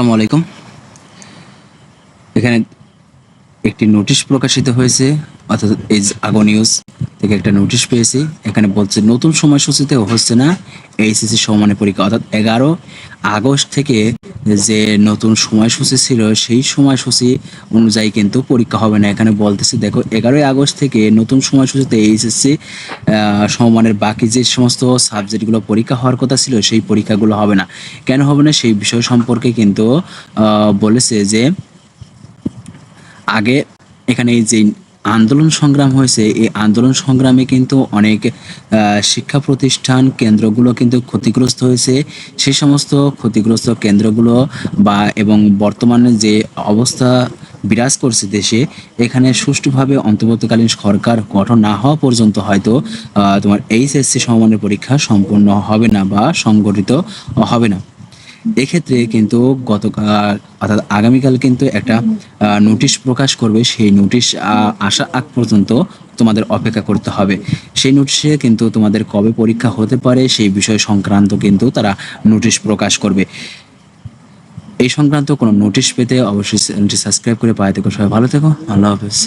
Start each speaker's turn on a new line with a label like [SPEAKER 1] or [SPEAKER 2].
[SPEAKER 1] আসসালামু আলাইকুম। এখানে একটি নোটিশ প্রকাশিত হয়েছে, অর্থাৎ এই আগো নিউজ থেকে একটা নোটিশ পেয়েছি। এখানে বলছে নতুন সময়সূচিতে হচ্ছে না এইচএসসি সমমানের পরীক্ষা, অর্থাৎ 11 আগস্ট থেকে যে নতুন সময়সূচি ছিল সেই সময়সূচি অনুযায়ী কিন্তু পরীক্ষা হবে না। এখানে বলতেছে দেখো 11 আগস্ট থেকে নতুন সময়সূচিতে এইচএসসি সমমানের বাকি যে সমস্ত সাবজেক্টগুলো পরীক্ষা হওয়ার কথা ছিল সেই পরীক্ষাগুলো হবে না। কেন হবে না সেই বিষয় সম্পর্কে কিন্তু বলেছে যে আগে এখানে এই যে আন্দোলন সংগ্রাম হয়েছে, এই আন্দোলন সংগ্রামে কিন্তু অনেক শিক্ষা প্রতিষ্ঠান কেন্দ্রগুলো কিন্তু ক্ষতিগ্রস্ত হয়েছে। সেই সমস্ত ক্ষতিগ্রস্ত কেন্দ্রগুলো এবং বর্তমানে যে অবস্থা বিরাজ করছে দেশে, এখানে সুষ্ঠুভাবে অন্তর্বর্তীকালীন সরকার গঠন না হওয়া পর্যন্ত হয়তো তোমার এইচএসসি সমমানের পরীক্ষা সম্পূর্ণ হবে না বা সংগঠিত হবে না। এক্ষেত্রে কিন্তু অর্থাৎ আগামীকাল কিন্তু একটা নোটিশ প্রকাশ করবে। সেই নোটিশ আসা আগ পর্যন্ত তোমাদের অপেক্ষা করতে হবে। সেই নোটিশে কিন্তু তোমাদের কবে পরীক্ষা হতে পারে সেই বিষয় সংক্রান্ত কিন্তু তারা নোটিশ প্রকাশ করবে। এই সংক্রান্ত কোনো নোটিশ পেতে অবশ্যই চ্যানেলটি সাবস্ক্রাইব করে পাশে থেকো। সবাই ভালো থেকো। আল্লাহ হাফেজ।